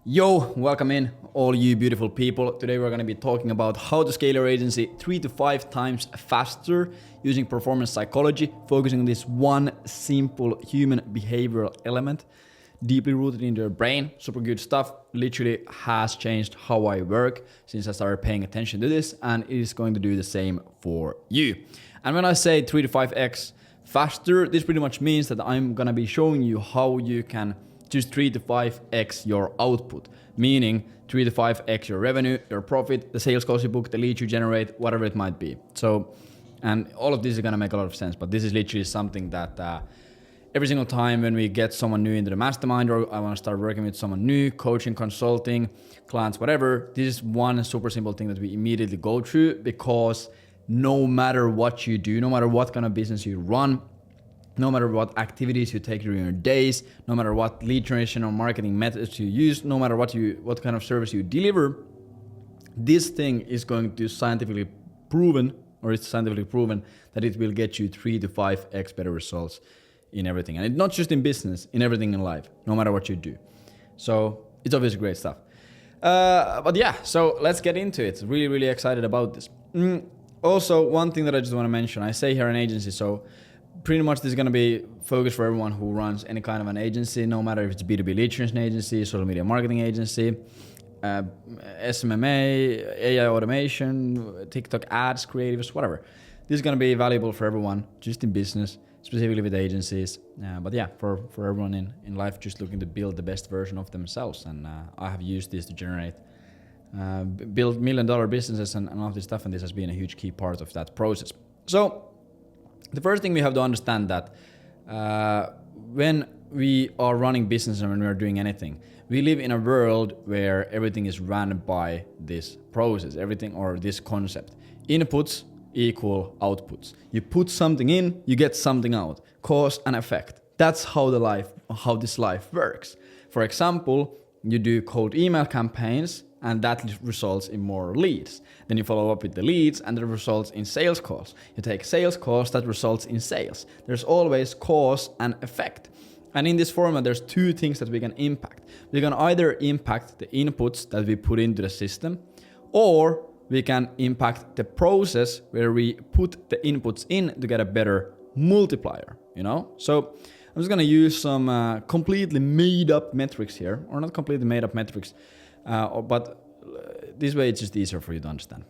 Yo, welcome in all you beautiful people. Today we're going to be talking about how to scale your agency 3 to 5 times faster using performance psychology, focusing on this one simple human behavioral element, deeply rooted in your brain. Super good stuff. Literally has changed how I work since I started paying attention to this, and it is going to do the same for you. And when I say 3 to 5x faster, this pretty much means that I'm going to be showing you how you can just 3 to 5x your output, meaning 3 to 5x your revenue, your profit, the sales calls you book, the leads you generate, whatever it might be. So, and all of this is gonna make a lot of sense, but this is literally something that every single time when we get someone new into the mastermind, or I wanna start working with someone new, coaching, consulting, clients, whatever, this is one super simple thing that we immediately go through, because no matter what you do, no matter what kind of business you run, no matter what activities you take during your days, no matter what lead generation or marketing methods you use, no matter what kind of service you deliver, this thing is going to it's scientifically proven that it will get you 3 to 5x better results in everything. And it's not just in business, in everything in life, no matter what you do. So it's obviously great stuff. But yeah, so let's get into it. Really, really excited about this. Also, one thing that I just want to mention, I say here an agency, so pretty much this is going to be focused for everyone who runs any kind of an agency, no matter if it's B2B lead generation agency, social media marketing agency, SMMA, AI automation, TikTok ads, creatives, whatever. This is going to be valuable for everyone, just in business, specifically with agencies. But yeah, for everyone in life just looking to build the best version of themselves. And I have used this to generate, build $1 million businesses and all of this stuff. And this has been a huge key part of that process. So the first thing we have to understand that when we are running business and when we are doing anything, we live in a world where everything is run by this process, everything or this concept. Inputs equal outputs. You put something in, you get something out. Cause and effect. That's how this life works. For example, you do cold email campaigns, and that results in more leads. Then you follow up with the leads, and that results in sales calls. You take sales calls, that results in sales. There's always cause and effect. And in this format, there's two things that we can impact. We can either impact the inputs that we put into the system, or we can impact the process where we put the inputs in to get a better multiplier, So I'm just gonna use some completely made up metrics here, or not completely made up metrics, but this way it's just easier for you to understand.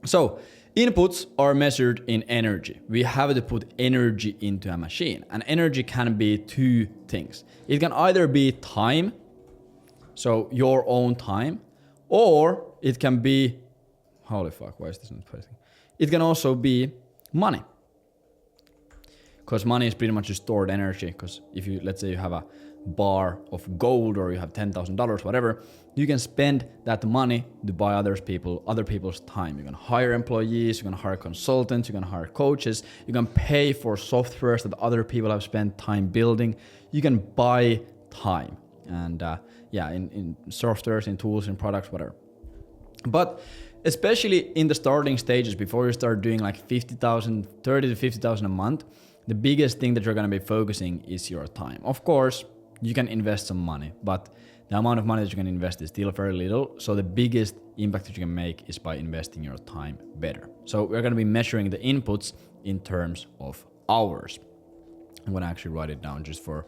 So inputs are measured in energy. We have to put energy into a machine, and energy can be two things. It can either be time, so your own time, or it can be, holy fuck, why is this not pressing? It can also be money. Because money is pretty much just stored energy. Because if you, let's say you have a bar of gold or you have $10,000, whatever, you can spend that money to buy other people's time. You can hire employees, you can hire consultants, you can hire coaches, you can pay for softwares that other people have spent time building. You can buy time. And in softwares, in tools, in products, whatever. But especially in the starting stages, before you start doing like 30 to 50,000 a month, the biggest thing that you're going to be focusing is your time. Of course, you can invest some money, but the amount of money that you can invest is still very little. So the biggest impact that you can make is by investing your time better. So we're going to be measuring the inputs in terms of hours. I'm going to actually write it down just for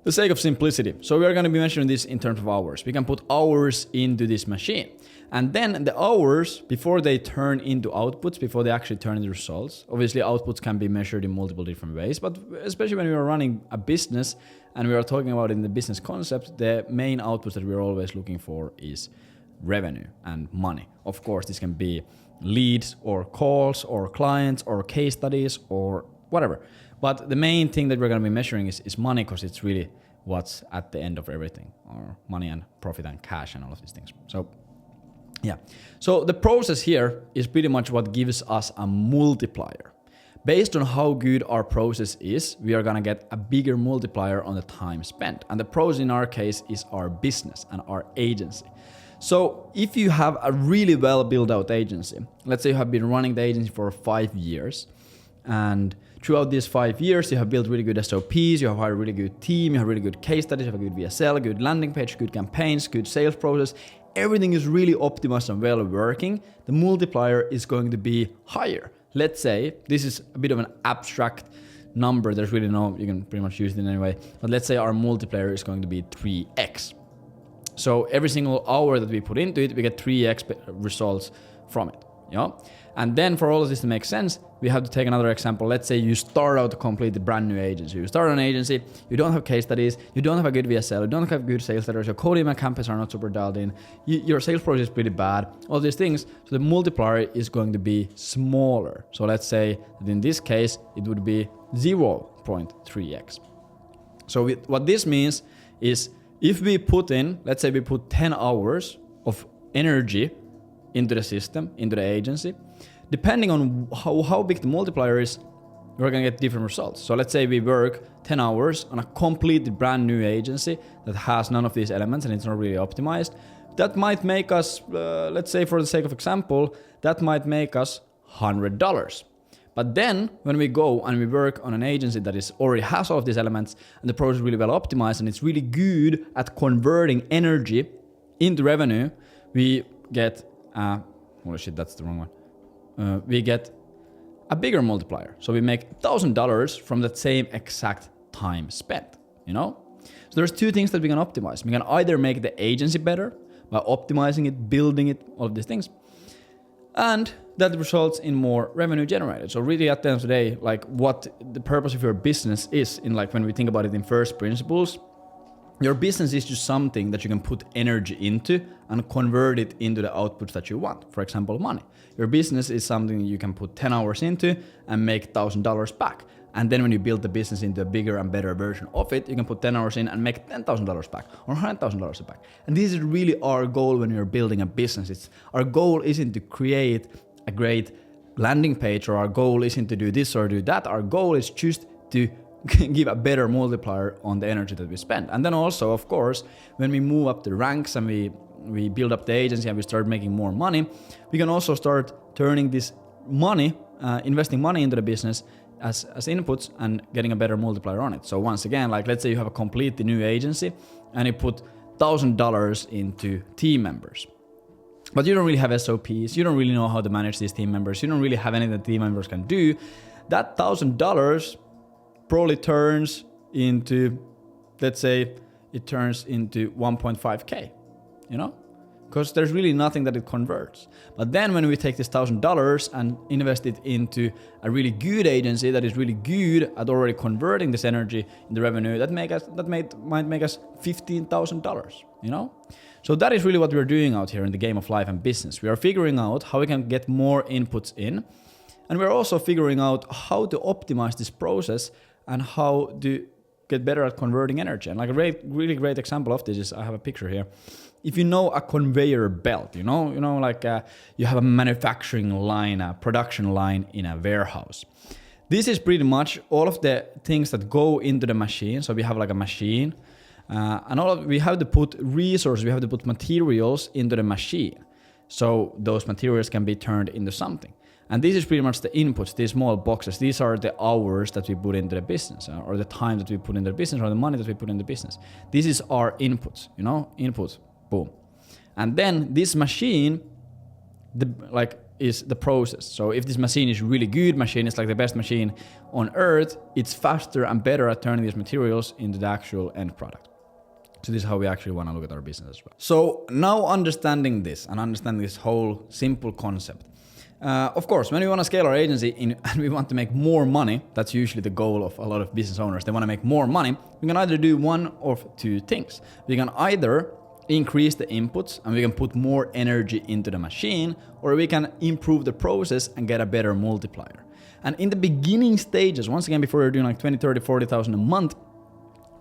the sake of simplicity. So we're going to be measuring this in terms of hours. We can put hours into this machine. And then the hours, before they turn into outputs, before they actually turn into results, obviously outputs can be measured in multiple different ways, but especially when we are running a business and we are talking about in the business concept, the main outputs that we're always looking for is revenue and money. Of course, this can be leads or calls or clients or case studies or whatever. But the main thing that we're going to be measuring is money, because it's really what's at the end of everything, or money and profit and cash and all of these things. So yeah. So the process here is pretty much what gives us a multiplier. Based on how good our process is, we are going to get a bigger multiplier on the time spent. And the process in our case is our business and our agency. So if you have a really well built out agency, let's say you have been running the agency for 5 years, and throughout these 5 years, you have built really good SOPs, you have hired a really good team, you have really good case studies, you have a good VSL, good landing page, good campaigns, good sales process. Everything is really optimized and well working. The multiplier is going to be higher. Let's say, this is a bit of an abstract number, there's really no, you can pretty much use it in any way, but let's say our multiplier is going to be 3x. So every single hour that we put into it, we get 3x results from it. And then for all of this to make sense, we have to take another example. Let's say you start out a completely brand new agency. You start an agency, you don't have case studies, you don't have a good VSL, you don't have good sales letters, your coding and campaigns are not super dialed in, your sales process is pretty bad, all these things. So the multiplier is going to be smaller. So let's say that in this case, it would be 0.3x. So what this means is if we put in, let's say we put 10 hours of energy into the system, into the agency, depending on how big the multiplier is, we're going to get different results. So let's say we work 10 hours on a completely brand new agency that has none of these elements and it's not really optimized. That might make us, let's say for the sake of example, that might make us $100. But then when we go and we work on an agency that is already has all of these elements and the process is really well optimized and it's really good at converting energy into revenue, we get, holy shit, that's the wrong one. We get a bigger multiplier. So we make $1,000 from that same exact time spent, So there's two things that we can optimize. We can either make the agency better by optimizing it, building it, all of these things. And that results in more revenue generated. So really at the end of the day, like what the purpose of your business is in like when we think about it in first principles, your business is just something that you can put energy into and convert it into the outputs that you want. For example, money. Your business is something you can put 10 hours into and make $1,000 back. And then when you build the business into a bigger and better version of it, you can put 10 hours in and make $10,000 back or $100,000 back. And this is really our goal when you're building a business. Our goal isn't to create a great landing page, or our goal isn't to do this or do that. Our goal is just to give a better multiplier on the energy that we spend. And then also, of course, when we move up the ranks and we build up the agency and we start making more money, we can also start turning this money, investing money into the business as inputs and getting a better multiplier on it. So once again, like let's say you have a completely new agency and you put $1,000 into team members. But you don't really have SOPs, you don't really know how to manage these team members, you don't really have anything that team members can do. That $1,000 probably turns into, let's say, it turns into 1.5K, because there's really nothing that it converts. But then when we take this $1,000 and invest it into a really good agency that is really good at already converting this energy into revenue, that might make us $15,000, So that is really what we're doing out here in the game of life and business. We are figuring out how we can get more inputs in, and we're also figuring out how to optimize this process and how to get better at converting energy. And like a really great example of this is, I have a picture here. If you know a conveyor belt, like you have a manufacturing line, a production line in a warehouse. This is pretty much all of the things that go into the machine. So we have like a machine, and we have to put resources, we have to put materials into the machine. So those materials can be turned into something. And this is pretty much the inputs, these small boxes. These are the hours that we put into the business, or the time that we put into the business, or the money that we put in the business. This is our inputs, inputs, boom. And then this machine, is the process. So if this machine is really good machine, it's like the best machine on earth, it's faster and better at turning these materials into the actual end product. So this is how we actually want to look at our business as well. So now understanding this and understanding this whole simple concept, of course, when we want to scale our agency and we want to make more money, that's usually the goal of a lot of business owners. They want to make more money. We can either do one of two things. We can either increase the inputs and we can put more energy into the machine, or we can improve the process and get a better multiplier. And in the beginning stages, once again, before you're doing like 20, 30, 40,000 a month,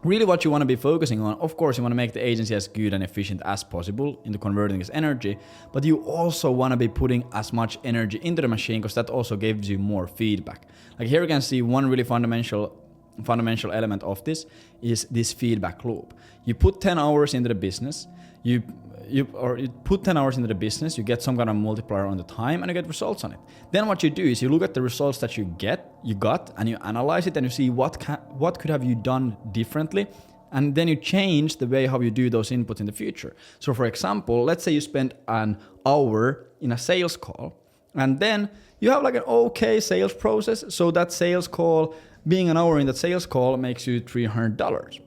really what you want to be focusing on, of course, you want to make the agency as good and efficient as possible into converting this energy, but you also want to be putting as much energy into the machine because that also gives you more feedback. Like here you can see one really fundamental element of this is this feedback loop. You put 10 hours into the business, you put 10 hours into the business, you get some kind of multiplier on the time, and you get results on it. Then what you do is you look at the results that you got, and you analyze it, and you see what could have you done differently, and then you change the way how you do those inputs in the future. So for example, let's say you spend an hour in a sales call, and then you have like an okay sales process. So that sales call, being an hour in that sales call, makes you $300.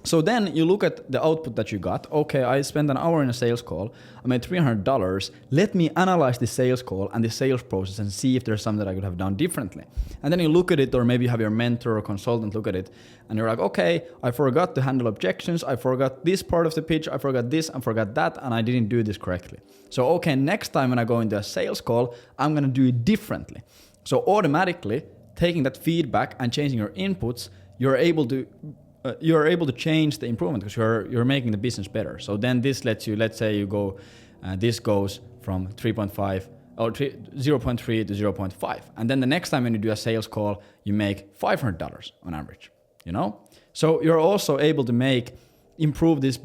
So then you look at the output that you got. Okay, I spent an hour in a sales call. I made $300. Let me analyze the sales call and the sales process and see if there's something that I could have done differently. And then you look at it, or maybe you have your mentor or consultant look at it, and you're like, okay, I forgot to handle objections. I forgot this part of the pitch. I forgot this. I forgot that. And I didn't do this correctly. So, okay, next time when I go into a sales call, I'm going to do it differently. So automatically taking that feedback and changing your inputs, you're able to change the improvement because you're making the business better. So then this lets you, let's say you go, this goes from 3.5 or 0.3 to 0.5. And then the next time when you do a sales call, you make $500 on average, So you're also able to improve this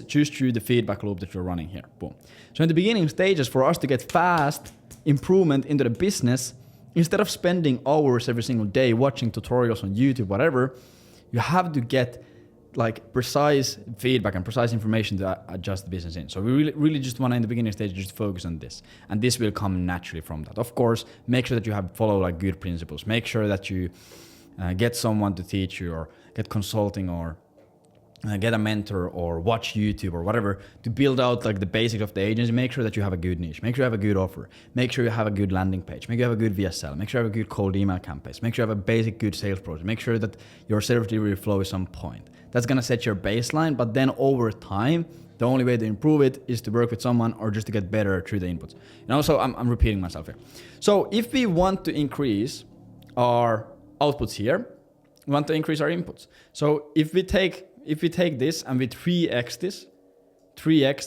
just through the feedback loop that you're running here. Boom. So in the beginning stages, for us to get fast improvement into the business, instead of spending hours every single day watching tutorials on YouTube, whatever, you have to get like precise feedback and precise information to adjust the business in. So we really just want to, in the beginning stage, just focus on this. And this will come naturally from that. Of course, make sure that you follow like good principles. Make sure that you get someone to teach you, or get consulting, or get a mentor, or watch YouTube or whatever to build out like the basics of the agency. Make sure that you have a good niche. Make sure you have a good offer. Make sure you have a good landing page. Make sure you have a good VSL. Make sure you have a good cold email campaigns. Make sure you have a basic good sales process. Make sure that your service delivery flow is on point. That's going to set your baseline, but then over time, the only way to improve it is to work with someone or just to get better through the inputs. So I'm repeating myself here. So if we want to increase our outputs here, we want to increase our inputs. So if we take this and we 3x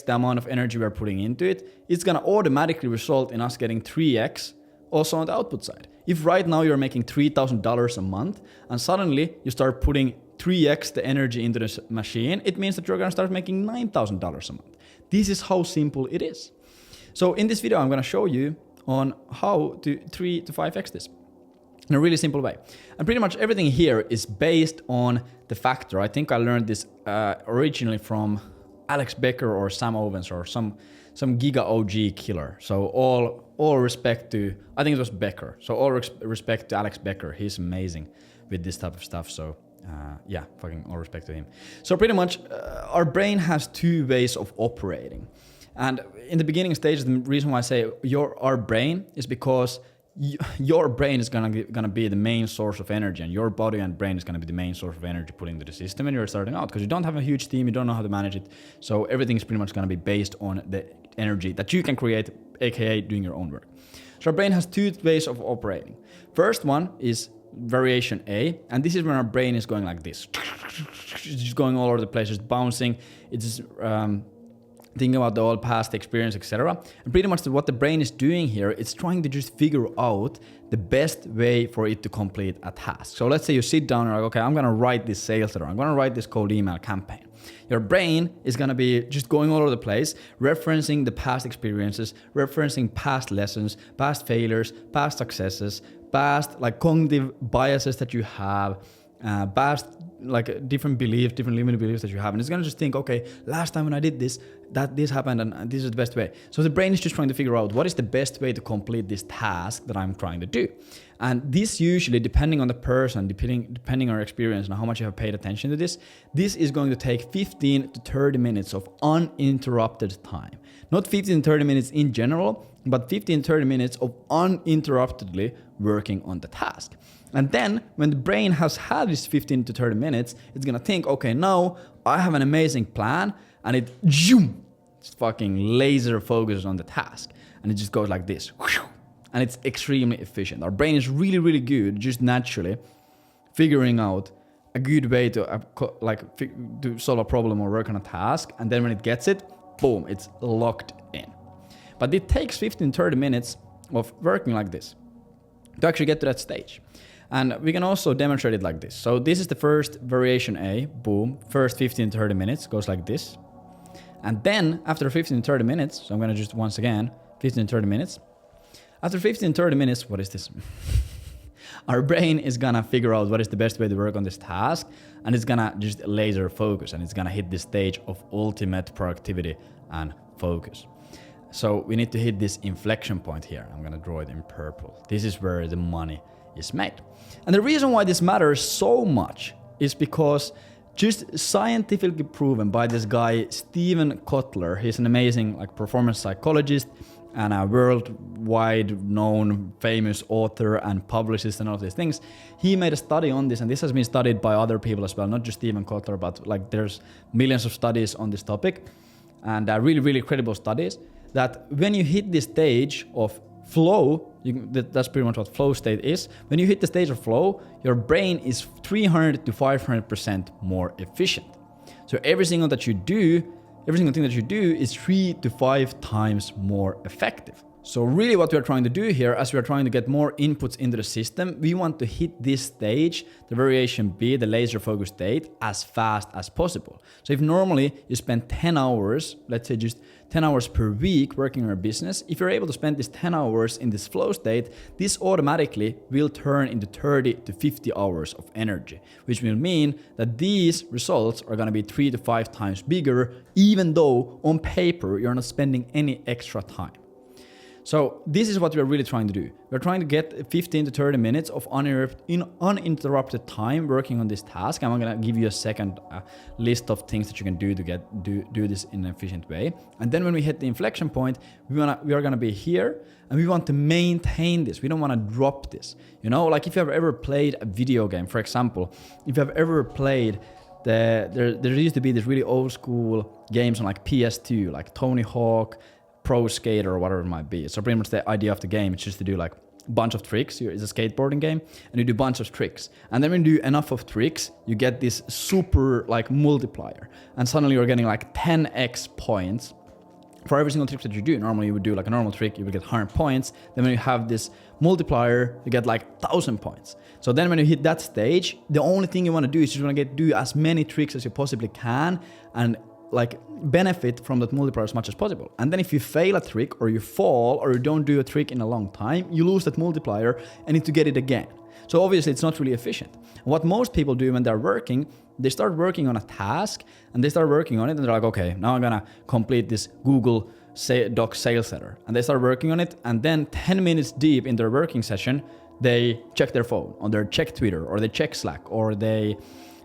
the amount of energy we're putting into it, it's going to automatically result in us getting 3x also on the output side. If right now you're making $3,000 a month and suddenly you start putting 3x the energy into this machine, it means that you're going to start making $9,000 a month. This is how simple it is. So in this video, I'm going to show you on how to 3 to 5x this in a really simple way. And pretty much everything here is based on the factor. I think I learned this originally from Alex Becker or Sam Owens or some Giga OG killer. So all respect to, I think it was Becker. So all respect to Alex Becker. He's amazing with this type of stuff. So fucking all respect to him. So pretty much our brain has two ways of operating. And in the beginning stages, the reason why I say our brain is because your brain is gonna be the main source of energy, and your body and brain is gonna be the main source of energy put into the system when you're starting out, because you don't have a huge team, you don't know how to manage it. So everything is pretty much gonna be based on the energy that you can create, aka doing your own work. So our brain has two ways of operating. First one is variation A, and this is when our brain is going like this. It's just going all over the place, just bouncing. It's just thinking about the old past experience, etc. And pretty much what the brain is doing here, it's trying to just figure out the best way for it to complete a task. So let's say you sit down and you're like, okay, I'm gonna write this sales letter, I'm gonna write this cold email campaign. Your brain is gonna be just going all over the place, referencing the past experiences, referencing past lessons, past failures, past successes, past like cognitive biases that you have, past like different beliefs, different limited beliefs that you have. And it's gonna just think, okay, last time when I did this, this happened and this is the best way. So the brain is just trying to figure out what is the best way to complete this task that I'm trying to do. And this usually, depending on the person, depending on your experience and how much you have paid attention to this is going to take 15 to 30 minutes of uninterrupted time. Not 15 to 30 minutes in general, but 15 to 30 minutes of uninterruptedly working on the task. And then when the brain has had this 15 to 30 minutes, it's gonna think, okay, now I have an amazing plan, and it just fucking laser focuses on the task. And it just goes like this. And it's extremely efficient. Our brain is really, really good, just naturally figuring out a good way to to solve a problem or work on a task. And then when it gets it, boom, it's locked in. But it takes 15, 30 minutes of working like this to actually get to that stage. And we can also demonstrate it like this. So this is the first variation A, boom, first 15, 30 minutes goes like this. And then after 15 to 30 minutes, so I'm gonna just once again, 15 to 30 minutes. After 15 to 30 minutes, what is this? Our brain is gonna figure out what is the best way to work on this task, and it's gonna just laser focus, and it's gonna hit this stage of ultimate productivity and focus. So we need to hit this inflection point here. I'm gonna draw it in purple. This is where the money is made. And the reason why this matters so much is because just scientifically proven by this guy, Steven Kotler. He's an amazing performance psychologist and a worldwide known famous author and publicist and all of these things. He made a study on this, and this has been studied by other people as well, not just Steven Kotler, but there's millions of studies on this topic, and really, really credible studies, that when you hit this stage of flow, that's pretty much what flow state is. When you hit the stage of flow, your brain is 300 to 500% more efficient. So every single thing that you do is 3 to 5 times more effective. So really what we're trying to do here, as we're trying to get more inputs into the system, we want to hit this stage, the variation B, the laser focus state, as fast as possible. So if normally you spend 10 hours, let's say just 10 hours per week working on your business, if you're able to spend this 10 hours in this flow state, this automatically will turn into 30 to 50 hours of energy, which will mean that these results are going to be 3 to 5 times bigger, even though on paper you're not spending any extra time. So this is what we're really trying to do. We're trying to get 15 to 30 minutes of uninterrupted time working on this task. I'm going to give you a second list of things that you can do to do this in an efficient way. And then when we hit the inflection point, we are going to be here, and we want to maintain this. We don't want to drop this. You know, like if you have ever played a video game, for example, if you have ever played there used to be this really old school games on like PS2, like Tony Hawk, Pro Skater, or whatever it might be. So pretty much the idea of the game is just to do like a bunch of tricks. It's a skateboarding game, and you do a bunch of tricks. And then when you do enough of tricks, you get this super multiplier. And suddenly you're getting 10x points for every single trick that you do. Normally you would do a normal trick, you would get 100 points. Then when you have this multiplier, you get 1,000 points. So then when you hit that stage, the only thing you want to do is you want to do as many tricks as you possibly can, and benefit from that multiplier as much as possible. And then if you fail a trick, or you fall, or you don't do a trick in a long time, you lose that multiplier and need to get it again. So obviously it's not really efficient. And what most people do when they're working, they start working on a task, and they start working on it, and they're like, okay, now I'm gonna complete this Google Doc sales letter. And they start working on it, and then 10 minutes deep in their working session, they check their phone, or they check Twitter, or they check Slack, or they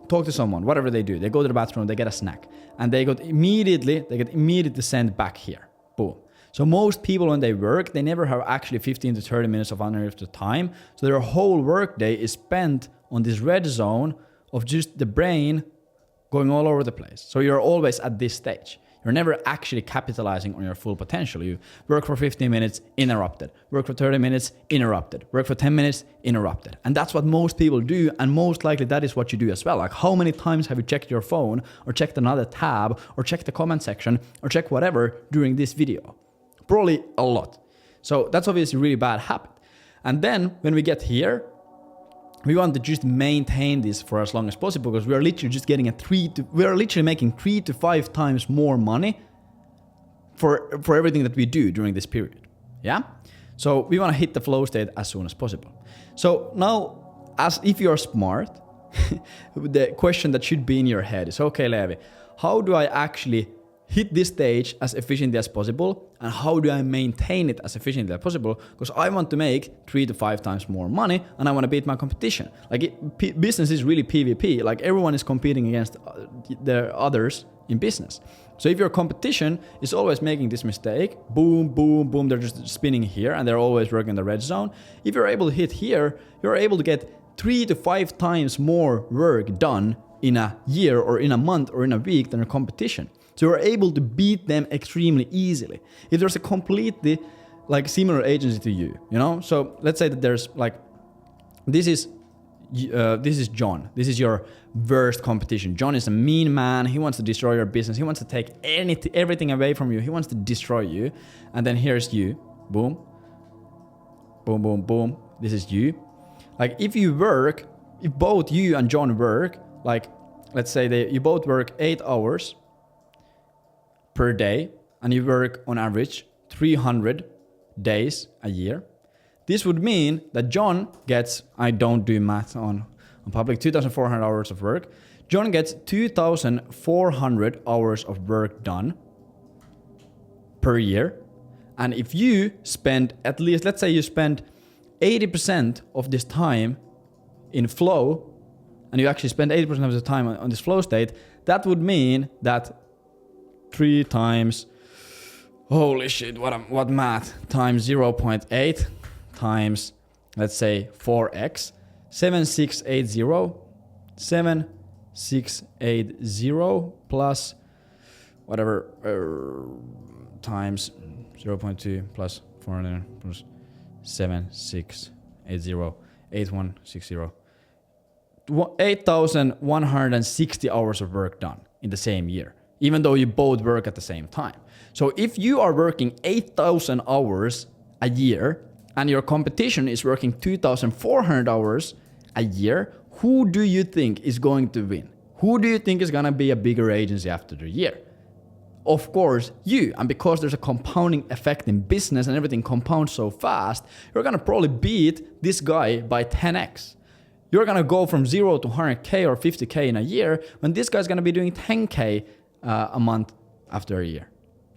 talk to someone, whatever they do. They go to the bathroom, they get a snack, and they get immediately sent back here. Boom. So most people when they work, they never have actually 15 to 30 minutes of uninterrupted time. So their whole workday is spent on this red zone of just the brain going all over the place. So you're always at this stage. You're never actually capitalizing on your full potential. You work for 15 minutes, interrupted. Work for 30 minutes, interrupted. Work for 10 minutes, interrupted. And that's what most people do, and most likely that is what you do as well. How many times have you checked your phone, or checked another tab, or checked the comment section, or checked whatever during this video? Probably a lot. So that's obviously a really bad habit. And then when we get here, we want to just maintain this for as long as possible, because we are literally just getting making 3 to 5 times more money for everything that we do during this period. Yeah? So we want to hit the flow state as soon as possible. So now, as if you're smart, the question that should be in your head is, okay, Leevi, how do I actually hit this stage as efficiently as possible, and how do I maintain it as efficiently as possible? Because I want to make 3 to 5 times more money, and I want to beat my competition. Business is really PvP. Everyone is competing against the others in business. So if your competition is always making this mistake, boom, boom, boom, they're just spinning here, and they're always working in the red zone. If you're able to hit here, you're able to get 3 to 5 times more work done in a year, or in a month, or in a week than your competition. So you're able to beat them extremely easily. If there's a completely similar agency to you, So let's say that there's this is John. This is your worst competition. John is a mean man. He wants to destroy your business. He wants to take everything away from you. He wants to destroy you. And then here's you. Boom. Boom, boom, boom. This is you. If both you and John work, let's say you both work 8 hours, per day, and you work on average 300 days a year, this would mean that John gets, I don't do math on public, 2,400 hours of work. John gets 2,400 hours of work done per year. And if you spend at least, let's say you spend 80% of this time in flow, and you actually spend 80% of the time on this flow state, that would mean that 3 times, holy shit, what math, times 0.8 times, let's say 4x, 7680 plus whatever, times 0.2 plus 400 plus 7680, 8160. 8,160 hours of work done in the same year, even though you both work at the same time. So if you are working 8,000 hours a year and your competition is working 2,400 hours a year, who do you think is going to win? Who do you think is going to be a bigger agency after the year? Of course, you. And because there's a compounding effect in business and everything compounds so fast, you're going to probably beat this guy by 10x. You're going to go from 0 to 100K or 50K in a year when this guy's going to be doing 10K a month after a year.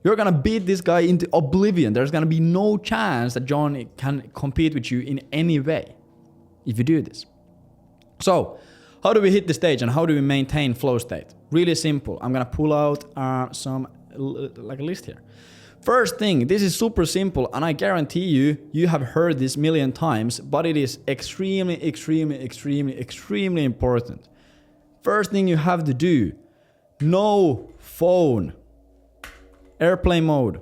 You're going to beat this guy into oblivion. There's going to be no chance that John can compete with you in any way if you do this. So, how do we hit the stage and how do we maintain flow state? Really simple. I'm going to pull out like a list here. First thing, this is super simple and I guarantee you have heard this a million times, but it is extremely important. First thing you have to do, no phone. Airplane mode.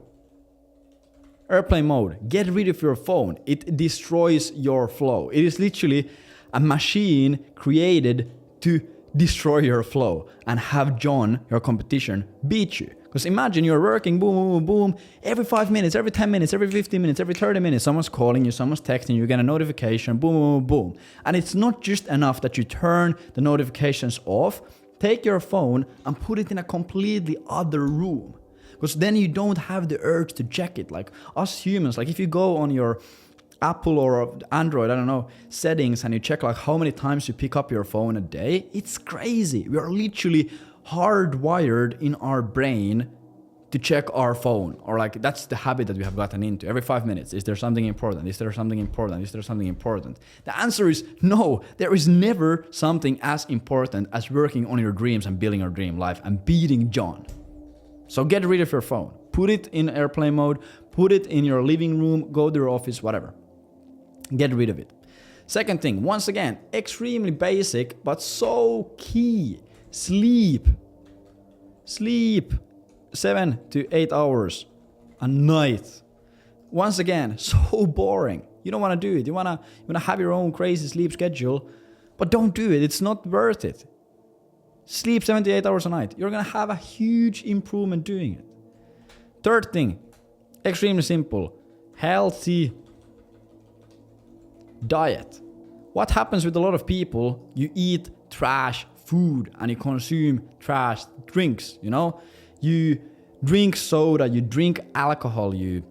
Airplane mode. Get rid of your phone. It destroys your flow. It is literally a machine created to destroy your flow and have John, your competition, beat you. Because imagine you're working, boom, boom, boom, every 5 minutes, every 10 minutes, every 15 minutes, every 30 minutes, someone's calling you, someone's texting you, you get a notification, boom, boom, boom. And it's not just enough that you turn the notifications off. Take your phone and put it in a completely other room. Because then you don't have the urge to check it. Like us humans, like if you go on your Apple or Android, I don't know, settings and you check like how many times you pick up your phone a day, it's crazy. We are literally hardwired in our brain to check our phone, or like that's the habit that we have gotten into. Every 5 minutes, is there something important? Is there something important? Is there something important? The answer is no. There is never something as important as working on your dreams and building your dream life and beating John. So get rid of your phone. Put it in airplane mode. Put it in your living room. Go to your office, whatever. Get rid of it. Second thing, once again, extremely basic, but so key. Sleep. Sleep 7 to 8 hours a night. Once again, so boring. You don't want to do it. You want to have your own crazy sleep schedule, but don't do it. It's not worth it. Sleep 78 hours a night. You're going to have a huge improvement doing it. Third thing, extremely simple. Healthy diet. What happens with a lot of people? You eat trash food and you consume trash drinks, you know? You drink soda, you drink alcohol, you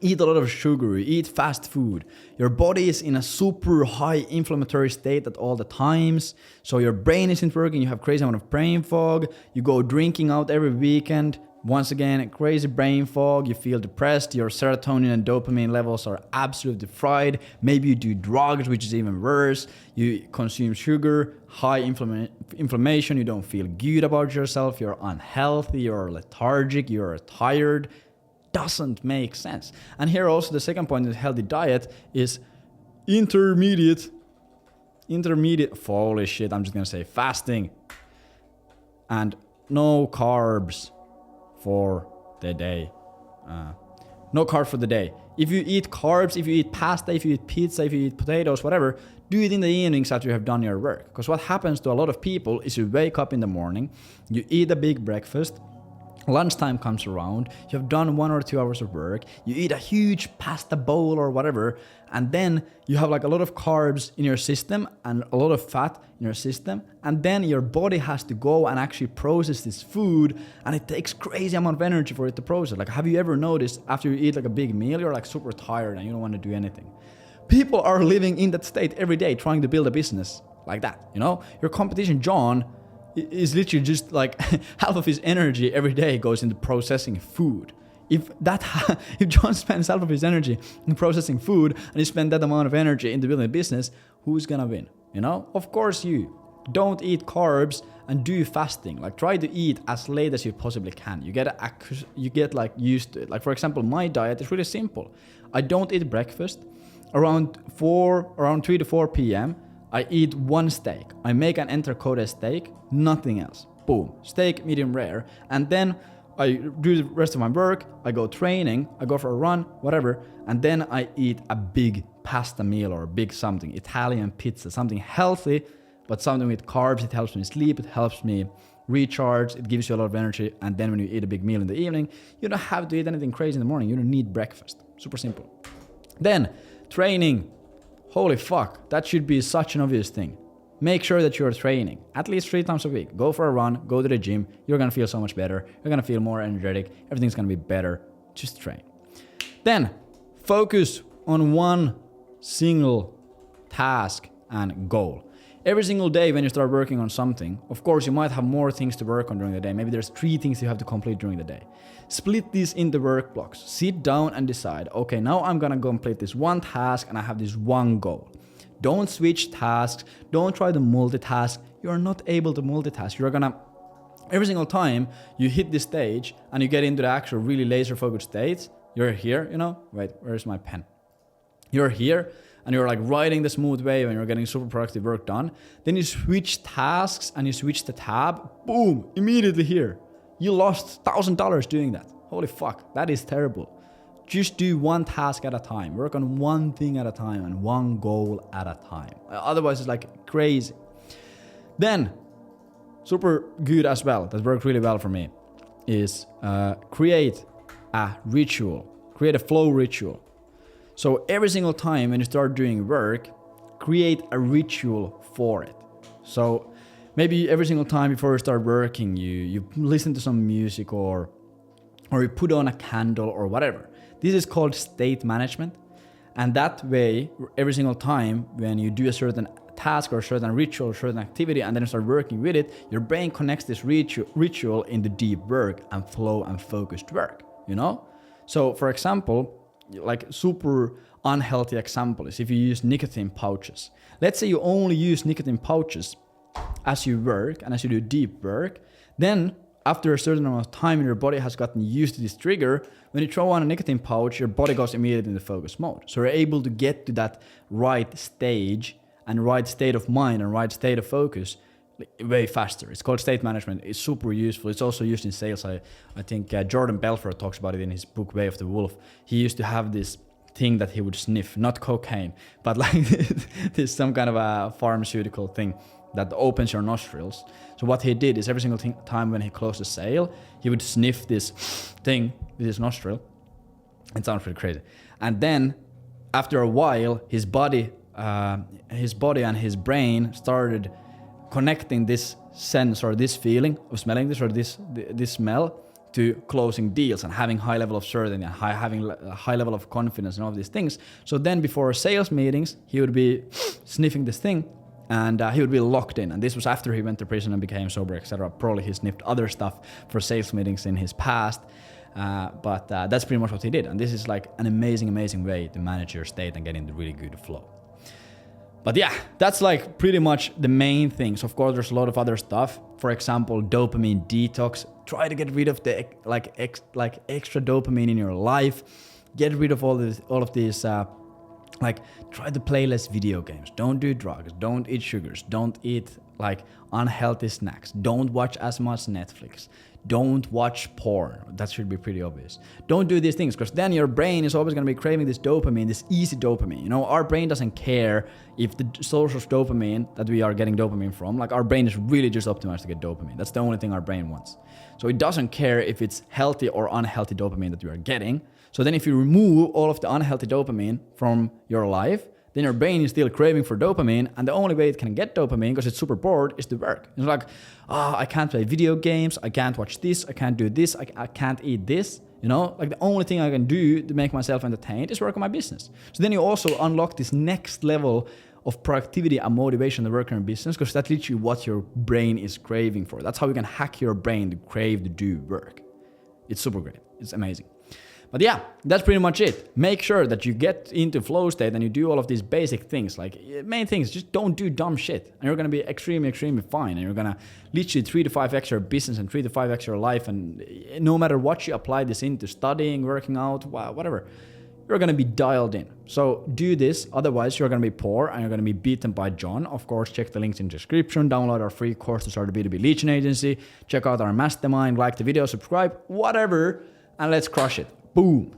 eat a lot of sugar, you eat fast food. Your body is in a super high inflammatory state at all the times. So your brain isn't working, you have crazy amount of brain fog. You go drinking out every weekend. Once again, crazy brain fog, you feel depressed, your serotonin and dopamine levels are absolutely fried. Maybe you do drugs, which is even worse. You consume sugar, high inflammation, you don't feel good about yourself, you're unhealthy, you're lethargic, you're tired. Doesn't make sense. And here also the second point in healthy diet is intermediate, holy shit, I'm just gonna say fasting. And no carbs for the day. No carbs for the day. If you eat carbs, if you eat pasta, if you eat pizza, if you eat potatoes, whatever, do it in the evenings after you have done your work. Because what happens to a lot of people is you wake up in the morning, you eat a big breakfast, Lunchtime comes around, you have done 1 or 2 hours of work, you eat a huge pasta bowl or whatever, and then you have like a lot of carbs in your system and a lot of fat in your system, and then your body has to go and actually process this food, and it takes crazy amount of energy for it to process. Like, have you ever noticed after you eat like a big meal, you're like super tired and you don't want to do anything? People are living in that state every day trying to build a business like that, you know? Your competition, John, is literally just like half of his energy every day goes into processing food. If John spends half of his energy in processing food and you spend that amount of energy into building a business, who's gonna win? You know, of course you. Don't eat carbs and do fasting. Like, try to eat as late as you possibly can. You get like used to it. Like, for example, my diet is really simple. I don't eat breakfast. Around 3 to 4 p.m. I eat 1 steak. I make an entrecôte steak, nothing else. Boom. Steak, medium rare. And then I do the rest of my work. I go training. I go for a run, whatever. And then I eat a big pasta meal or a big something. Italian pizza, something healthy, but something with carbs. It helps me sleep. It helps me recharge. It gives you a lot of energy. And then when you eat a big meal in the evening, you don't have to eat anything crazy in the morning. You don't need breakfast. Super simple. Then training. Holy fuck, that should be such an obvious thing. Make sure that you're training at least 3 times a week. Go for a run, go to the gym. You're gonna feel so much better. You're gonna feel more energetic. Everything's gonna be better. Just train. Then focus on one single task and goal. Every single day when you start working on something, of course, you might have more things to work on during the day. Maybe there's 3 things you have to complete during the day. Split these into work blocks. Sit down and decide, okay, now I'm gonna complete this one task and I have this one goal. Don't switch tasks. Don't try to multitask. You're not able to multitask. Every single time you hit this stage and you get into the actual really laser focused state, you're here, you know? Wait, where's my pen? You're here and you're like riding the smooth wave and you're getting super productive work done. Then you switch tasks and you switch the tab, boom, immediately here. You lost $1,000 doing that. Holy fuck, that is terrible. Just do one task at a time. Work on one thing at a time and one goal at a time. Otherwise it's like crazy. Then, super good as well, that worked really well for me, is create a ritual. Create a flow ritual. So every single time when you start doing work, create a ritual for it. So maybe every single time before you start working, you listen to some music or you put on a candle or whatever. This is called state management. And that way, every single time when you do a certain task or a certain ritual or certain activity and then you start working with it, your brain connects this ritual into deep work and flow and focused work, you know? So for example, like super unhealthy example is if you use nicotine pouches. Let's say you only use nicotine pouches as you work and as you do deep work, then after a certain amount of time your body has gotten used to this trigger, when you throw on a nicotine pouch, your body goes immediately into focus mode. So you're able to get to that right stage and right state of mind and right state of focus way faster. It's called state management. It's super useful. It's also used in sales. I think Jordan Belfort talks about it in his book Way of the Wolf. He used to have this thing that he would sniff, not cocaine, but like this some kind of a pharmaceutical thing that opens your nostrils. So what he did is every single time when he closed a sale, he would sniff this thing with his nostril. It sounds pretty crazy. And then after a while, his body and his brain started connecting this sense or this feeling of smelling this or this smell to closing deals and having high level of certainty and having a high level of confidence and all of these things. So then before sales meetings, he would be sniffing this thing and he would be locked in. And this was after he went to prison and became sober, etc. Probably he sniffed other stuff for sales meetings in his past. But that's pretty much what he did. And this is like an amazing way to manage your state and get into really good flow. But yeah, that's like pretty much the main things. Of course, there's a lot of other stuff. For example, dopamine detox. Try to get rid of the extra dopamine in your life. Get rid of all of these. Try to play less video games. Don't do drugs. Don't eat sugars. Don't eat like unhealthy snacks. Don't watch as much Netflix. Don't watch porn. That should be pretty obvious. Don't do these things, because then your brain is always going to be craving this dopamine, this easy dopamine. You know, our brain doesn't care if the source of dopamine that we are getting dopamine from, like our brain is really just optimized to get dopamine. That's the only thing our brain wants. So it doesn't care if it's healthy or unhealthy dopamine that you are getting. So then if you remove all of the unhealthy dopamine from your life, then your brain is still craving for dopamine, and the only way it can get dopamine, because it's super bored, is to work. It's like, I can't play video games, I can't watch this, I can't do this, I can't eat this. You know, like the only thing I can do to make myself entertained is work on my business. So then you also unlock this next level of productivity and motivation to work on your business, because that's literally what your brain is craving for. That's how you can hack your brain to crave to do work. It's super great. It's amazing. But yeah, that's pretty much it. Make sure that you get into flow state and you do all of these basic things. Like main things, just don't do dumb shit. And you're going to be extremely, extremely fine. And you're going to literally 3 to 5x your business and 3 to 5x your life. And no matter what you apply this into, studying, working out, whatever, you're going to be dialed in. So do this. Otherwise, you're going to be poor and you're going to be beaten by John. Of course, check the links in the description. Download our free course to start a B2B lead gen agency. Check out our mastermind, like the video, subscribe, whatever. And let's crush it. Boom.